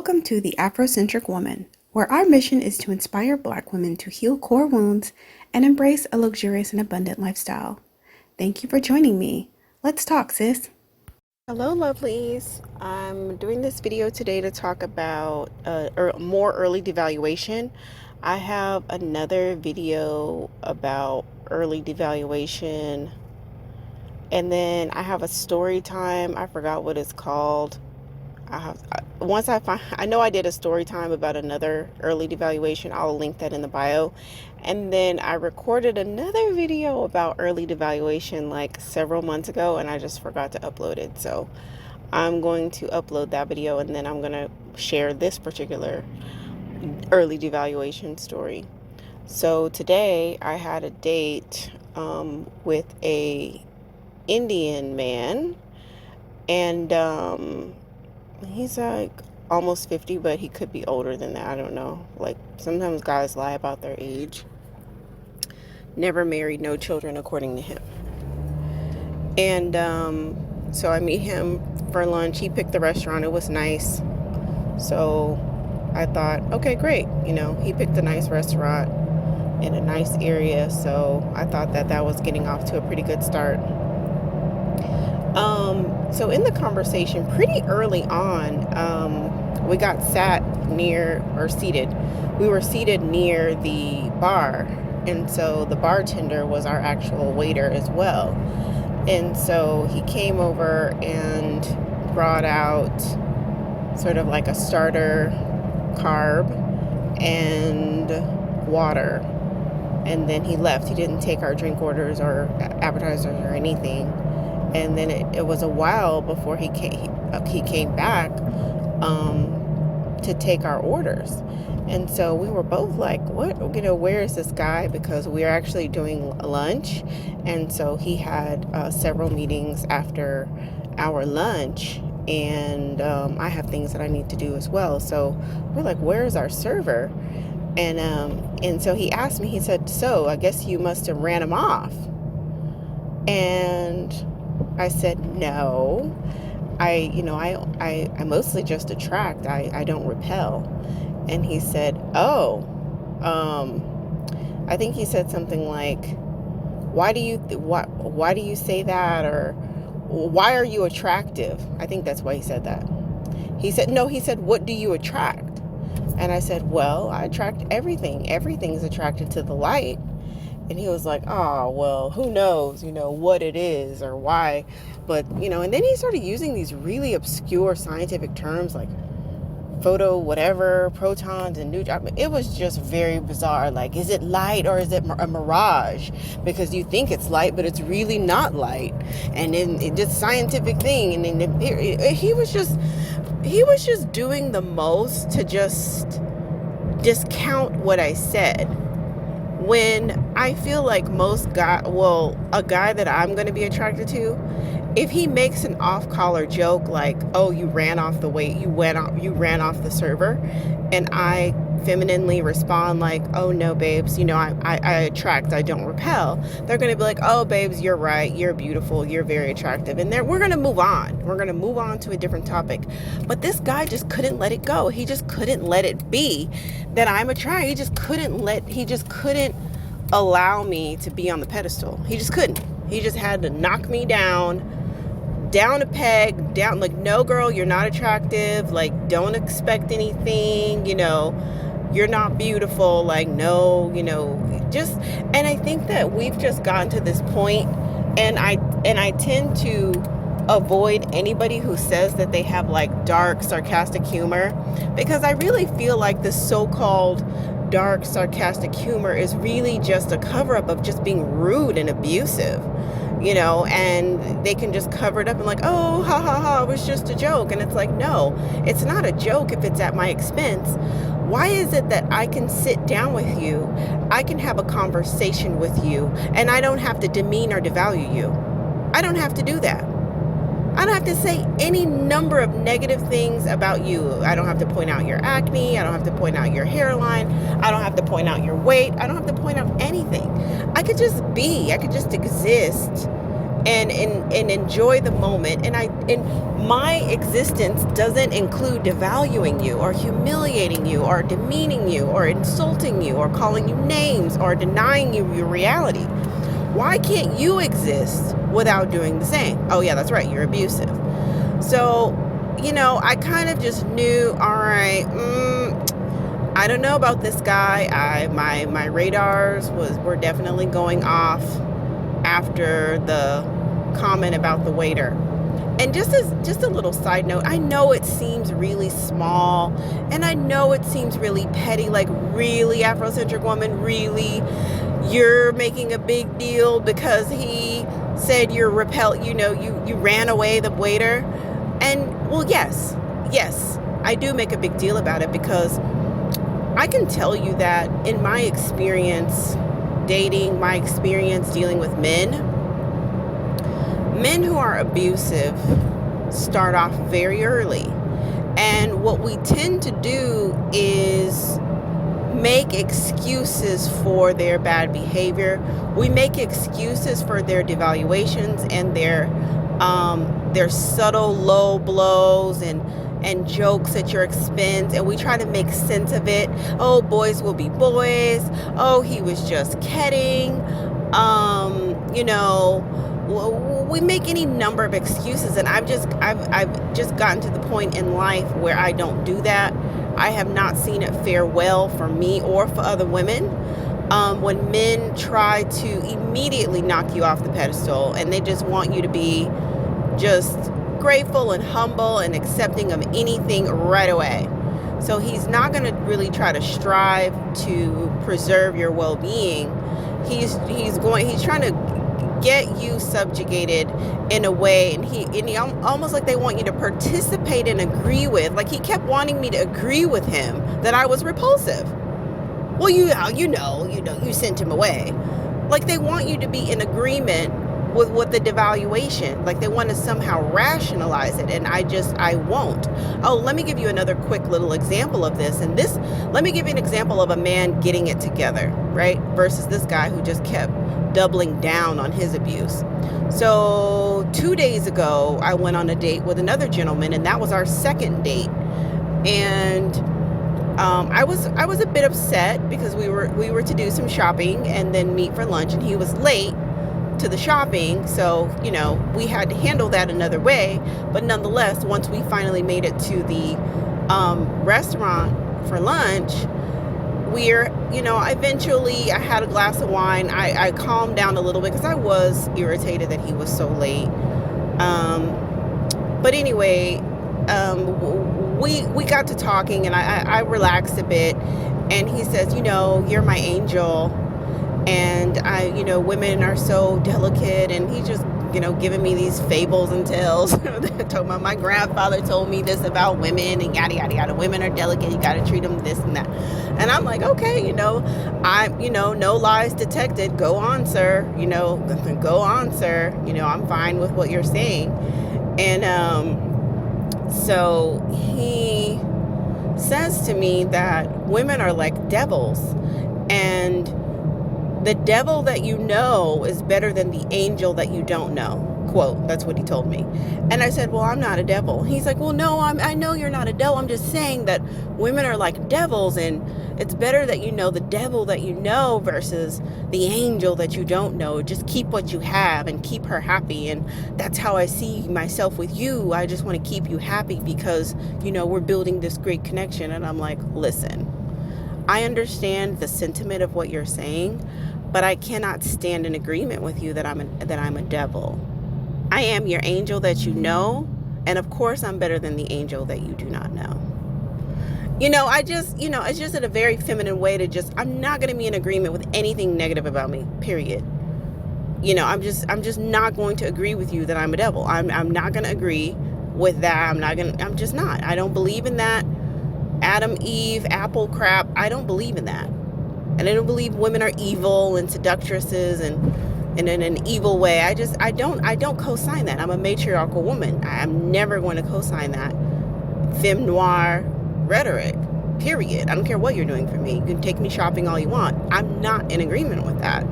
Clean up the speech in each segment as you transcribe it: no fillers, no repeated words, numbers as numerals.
Welcome to the AfroCentric Woman, where our mission is to inspire Black women to heal core wounds and embrace a luxurious and abundant lifestyle. Thank you for joining me. Let's talk, sis. Hello, lovelies. I'm doing this video today to talk about more early devaluation. I have another video about early devaluation, and then I have a story time. I forgot what it's called. I know I did a story time about another early devaluation. I'll link that in the bio. And then I recorded another video about early devaluation like several months ago, and I just forgot to upload it. So I'm going to upload that video, and then I'm going to share this particular early devaluation story. So today I had a date with a Indian man, and he's like almost 50, but he could be older than that. I don't know. Like, sometimes guys lie about their age. Never married, no children, according to him. And so I meet him for lunch. He picked the restaurant. It was nice. So I thought, okay, great. He picked a nice restaurant in a nice area. So I thought that was getting off to a pretty good start. So in the conversation, pretty early on, we got seated. We were seated near the bar, and so the bartender was our actual waiter as well. And so he came over and brought out sort of like a starter carb and water, and then he left. He didn't take our drink orders or appetizers or anything. And then it was a while before he came back to take our orders. And so we were both like, what, where is this guy? Because we were actually doing lunch. And so he had several meetings after our lunch. And I have things that I need to do as well. So we're like, where's our server? And so he asked me, he said, so I guess you must have ran him off. And I said, no, I mostly just attract. I don't repel. And he said, oh, I think he said something like, why do you say that? Or why are you attractive? I think that's why he said that. He said, no, he said, what do you attract? And I said, well, I attract everything. Everything's attracted to the light. And he was like, oh, well, who knows, what it is or why. But, and then he started using these really obscure scientific terms like photo, whatever, protons and neutrons. It was just very bizarre. Like, is it light or is it a mirage? Because you think it's light, but it's really not light. And then it just scientific thing. And then he was just doing the most to just discount what I said. When I feel like a guy that I'm going to be attracted to, if he makes an off-color joke like, oh, you ran off the weight, you ran off the server, and I femininely respond like, oh no, babes, I attract, I don't repel, they're going to be like, oh, babes, you're right, you're beautiful, you're very attractive, and we're going to move on. We're going to move on to a different topic. But this guy just couldn't let it go. He just couldn't let it be that I'm attracted. He just couldn't allow me to be on the pedestal. He just couldn't. He just had to knock me down a peg, down, like, no, girl, you're not attractive, like, don't expect anything, you're not beautiful, like, no, and I think that we've just gotten to this point, and I tend to avoid anybody who says that they have like dark, sarcastic humor, because I really feel like this so-called dark, sarcastic humor is really just a cover-up of just being rude and abusive. And they can just cover it up and like, oh, ha, ha, ha, it was just a joke. And it's like, no, it's not a joke if it's at my expense. Why is it that I can sit down with you, I can have a conversation with you, and I don't have to demean or devalue you? I don't have to do that. I don't have to say any number of negative things about you. I don't have to point out your acne. I don't have to point out your hairline. I don't have to point out your weight. I don't have to point out anything. I could just exist and enjoy the moment. And my existence doesn't include devaluing you or humiliating you or demeaning you or insulting you or calling you names or denying you your reality. Why can't you exist without doing the same? Oh yeah, that's right, you're abusive. So, I kind of just knew, all right, I don't know about this guy. My radars were definitely going off after the comment about the waiter. And just a little side note, I know it seems really small, and I know it seems really petty, like really, Afrocentric woman, really, you're making a big deal because he said you're repelled, you ran away, the waiter. And well, yes, I do make a big deal about it, because I can tell you that in my experience dating, my experience dealing with men who are abusive start off very early. And what we tend to do is make excuses for their bad behavior. We make excuses for their devaluations and their subtle low blows and jokes at your expense, and we try to make sense of it. Oh, boys will be boys. Oh, he was just kidding. We make any number of excuses, and I've just gotten to the point in life where I don't do that. I have not seen it fare well for me or for other women. When men try to immediately knock you off the pedestal, and they just want you to be just grateful and humble and accepting of anything right away. So he's not going to really try to strive to preserve your well-being. He's trying to get you subjugated in a way, and he almost like they want you to participate and agree with. Like, he kept wanting me to agree with him that I was repulsive. Well, you sent him away. Like, they want you to be in agreement with what the devaluation, like they want to somehow rationalize it, and I won't. Oh, let me give you another quick little example of this. And let me give you an example of a man getting it together, right? Versus this guy who just kept doubling down on his abuse. So 2 days ago, I went on a date with another gentleman, and that was our second date. And I was a bit upset because we were to do some shopping and then meet for lunch, and he was late to the shopping, so we had to handle that another way. But nonetheless, once we finally made it to the restaurant for lunch, eventually I had a glass of wine. I calmed down a little bit because I was irritated that he was so late. But anyway, we got to talking, and I relaxed a bit, and he says, you're my angel. And women are so delicate, and he just, giving me these fables and tales. My grandfather told me this about women, and yada, yada, yada. Women are delicate. You got to treat them this and that. And I'm like, okay, no lies detected. Go on, sir. Go on, sir. I'm fine with what you're saying. And so he says to me that women are like devils, and the devil that you know is better than the angel that you don't know. Quote, that's what he told me. And I said, well, I'm not a devil. He's like, well, no, I know you're not a devil. I'm just saying that women are like devils, and it's better that you know the devil that you know versus the angel that you don't know. Just keep what you have and keep her happy. And that's how I see myself with you. I just want to keep you happy because, we're building this great connection. And I'm like, listen, I understand the sentiment of what you're saying, but I cannot stand in agreement with you that I'm a devil. I am your angel that you know, and of course I'm better than the angel that you do not know. It's just in a very feminine way I'm not going to be in agreement with anything negative about me, period. I'm just not going to agree with you that I'm a devil. I'm not going to agree with that. I'm just not. I don't believe in that Adam, Eve, apple crap. I don't believe in that. And I don't believe women are evil and seductresses and in an evil way. I don't co-sign that. I'm a matriarchal woman. I'm never going to co-sign that femme noir rhetoric, period. I don't care what you're doing for me. You can take me shopping all you want. I'm not in agreement with that.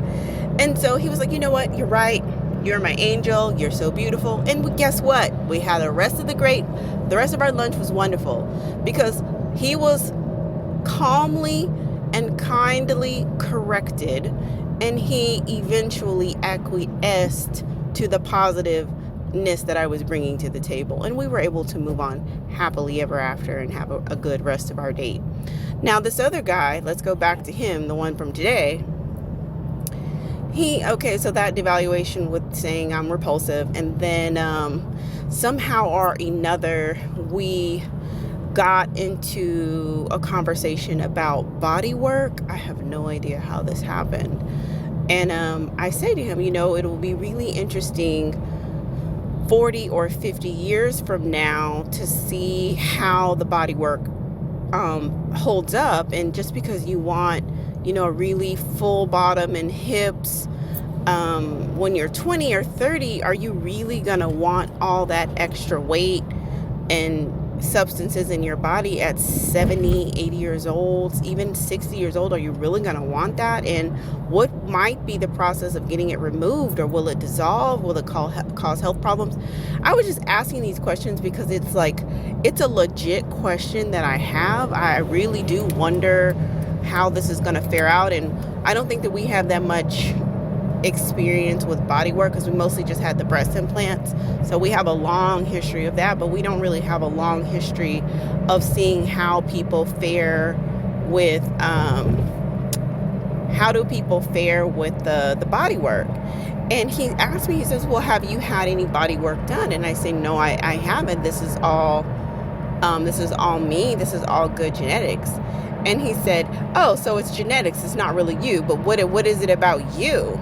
And so he was like, you know what? You're right. You're my angel. You're so beautiful. And guess what? We had the rest of our lunch was wonderful because he was calmly and kindly corrected, and he eventually acquiesced to the positiveness that I was bringing to the table, and we were able to move on happily ever after and have a good rest of our date. Now this other guy, let's go back to him, the one from today. So that devaluation with saying I'm repulsive, and then somehow or another we got into a conversation about body work. I have no idea how this happened. And I say to him, it will be really interesting 40 or 50 years from now to see how the body work holds up. And just because you want, a really full bottom and hips, when you're 20 or 30, are you really going to want all that extra weight and substances in your body at 70, 80 years old, even 60 years old? Are you really going to want that? And what might be the process of getting it removed? Or will it dissolve? Will it cause health problems? I was just asking these questions because it's a legit question that I have. I really do wonder how this is going to fare out. And I don't think that we have that much experience with body work because we mostly just had the breast implants. So we have a long history of that, but we don't really have a long history of seeing how people fare with the body work. And he asked me, he says, well, have you had any body work done? And I say, no, I haven't. This is all me. This is all good genetics. And he said, oh, so it's genetics. It's not really you, but what is it about you?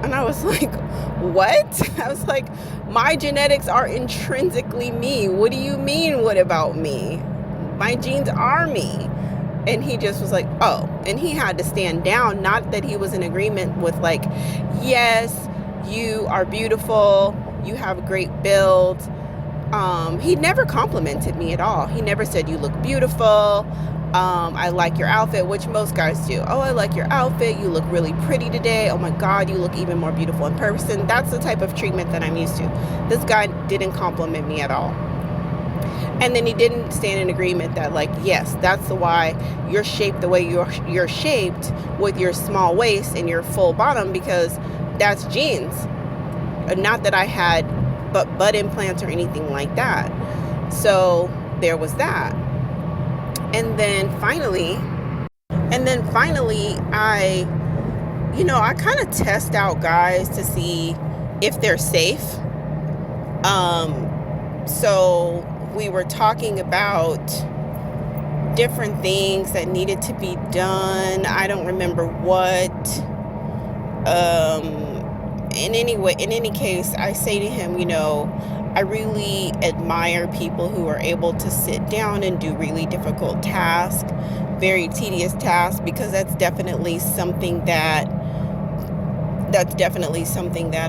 And I was like, what? I was like, my genetics are intrinsically me. What do you mean, what about me? My genes are me. And he just was like, oh. And he had to stand down. Not that he was in agreement with yes, you are beautiful. You have a great build. He never complimented me at all. He never said, you look beautiful. I like your outfit, which most guys do. Oh, I like your outfit. You look really pretty today. Oh my God, you look even more beautiful in person. That's the type of treatment that I'm used to. This guy didn't compliment me at all. And then he didn't stand in agreement that yes, that's why you're shaped the way you're shaped with your small waist and your full bottom, because that's genes. Not that I had butt implants or anything like that. So there was that. And then finally, I kind of test out guys to see if they're safe. So we were talking about different things that needed to be done. I don't remember what. In any case, I say to him, I really admire people who are able to sit down and do really difficult tasks, very tedious tasks, because that's definitely something that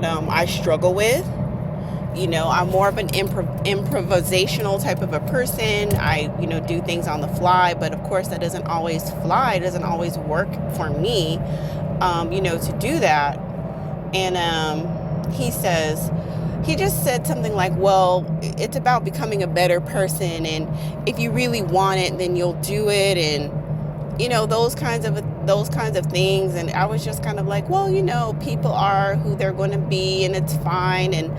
I struggle with. I'm more of an improvisational type of a person. I, do things on the fly, but of course that doesn't always fly. It doesn't always work for me, to do that. And he just said something like, well, it's about becoming a better person, and if you really want it, then you'll do it, and those kinds of things. And I was just kind of like, well, people are who they're going to be, and it's fine. And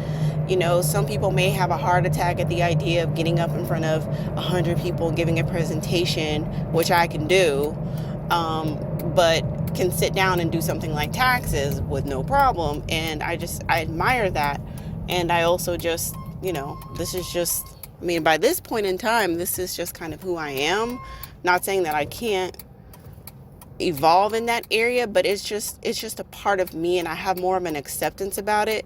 some people may have a heart attack at the idea of getting up in front of 100 people and giving a presentation, which I can do, but can sit down and do something like taxes with no problem. And I admire that. And I also just, this is just, by this point in time, this is just kind of who I am. Not saying that I can't evolve in that area, but it's just a part of me, and I have more of an acceptance about it.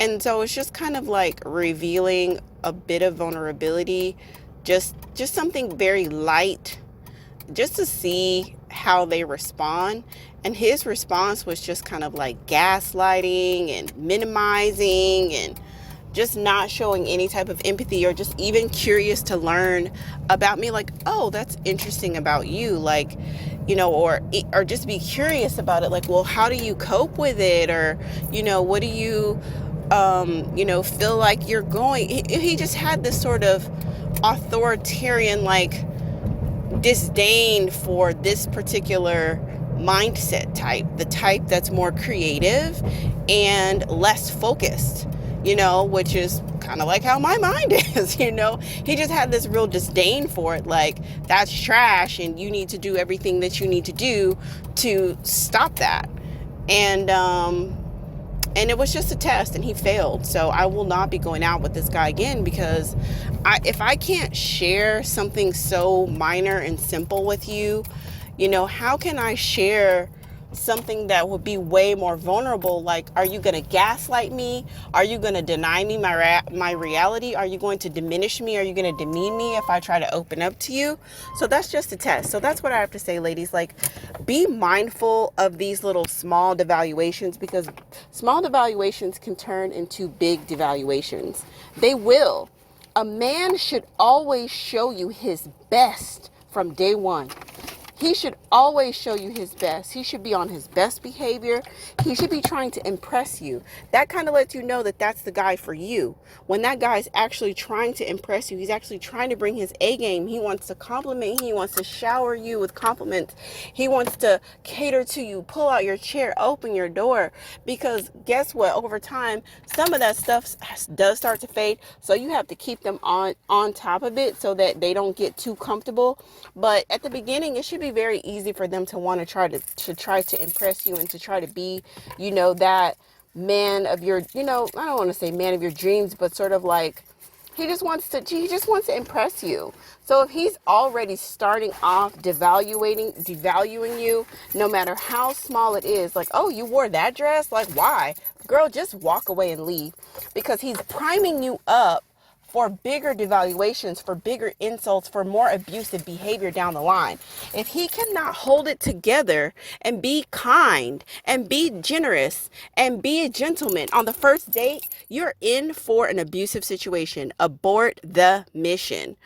And so it's just kind of revealing a bit of vulnerability, just something very light, just to see how they respond. And his response was just kind of gaslighting and minimizing and just not showing any type of empathy, or just even curious to learn about me. Oh, that's interesting about you. Or just be curious about it. Well, how do you cope with it? Or, what do you feel like you're going. He just had this sort of authoritarian, like, disdain for this particular mindset type, the type that's more creative and less focused, which is kind of like how my mind is. He just had this real disdain for it, like, that's trash and you need to do everything that you need to do to stop that. And it was just a test and he failed. So I will not be going out with this guy again, because if I can't share something so minor and simple with you, how can I share something that would be way more vulnerable? Like, are you going to gaslight me? Are you going to deny me my reality? Are you going to diminish me? Are you going to demean me if I try to open up to you? So that's just a test. So that's what I have to say, ladies. Like, be mindful of these little small devaluations, because small devaluations can turn into big devaluations. They will. A man should always show you his best from day one. He should always show you his best. He should be on his best behavior. He should be trying to impress you. That kind of lets you know that that's the guy for you. When that guy is actually trying to impress you, he's actually trying to bring his A game. He wants to compliment you. He wants to shower you with compliments. He wants to cater to you, pull out your chair, open your door. Because guess what? Over time, some of that stuff does start to fade. So you have to keep them on top of it so that they don't get too comfortable. But at the beginning, it should be very easy for them to want to try to impress you and to try to be, that man of your, I don't want to say man of your dreams, but sort of like, he just wants to impress you. So if he's already starting off devaluing you, no matter how small it is, like, oh, you wore that dress? Like, why? Girl, just walk away and leave, because he's priming you up for bigger devaluations, for bigger insults, for more abusive behavior down the line. If he cannot hold it together and be kind and be generous and be a gentleman on the first date, you're in for an abusive situation. Abort the mission.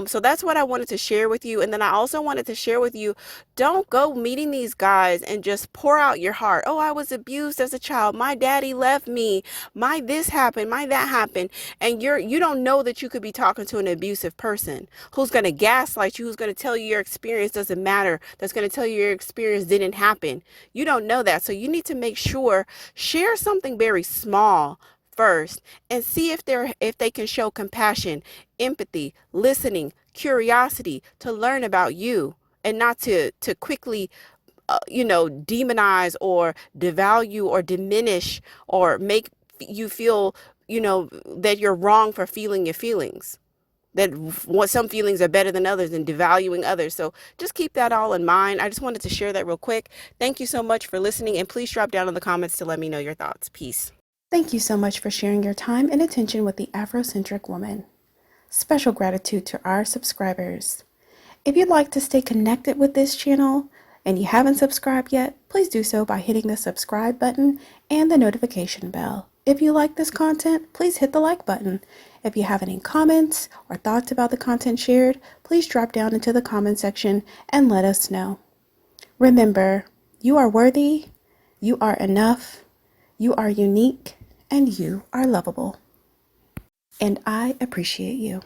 So that's what I wanted to share with you. And then I also wanted to share with you, don't go meeting these guys and just pour out your heart. Oh, I was abused as a child. My daddy left me. My this happened. My that happened. And you don't know that you could be talking to an abusive person who's going to gaslight you, who's going to tell you your experience doesn't matter, that's going to tell you your experience didn't happen. You don't know that. So you need to make sure, share something very small first and see if they can show compassion, empathy, listening, curiosity to learn about you, and not to quickly demonize or devalue or diminish or make you feel that you're wrong for feeling your feelings, that some feelings are better than others, and devaluing others. So just keep that all in mind. I just wanted to share that real quick. Thank you so much for listening, and please drop down in the comments to let me know your thoughts. Peace. Thank you so much for sharing your time and attention with the AfroCentric woman. Special gratitude to our subscribers. If you'd like to stay connected with this channel and you haven't subscribed yet, please do so by hitting the subscribe button and the notification bell. If you like this content, please hit the like button. If you have any comments or thoughts about the content shared, please drop down into the comment section and let us know. Remember, you are worthy, you are enough, you are unique, and you are lovable. And I appreciate you.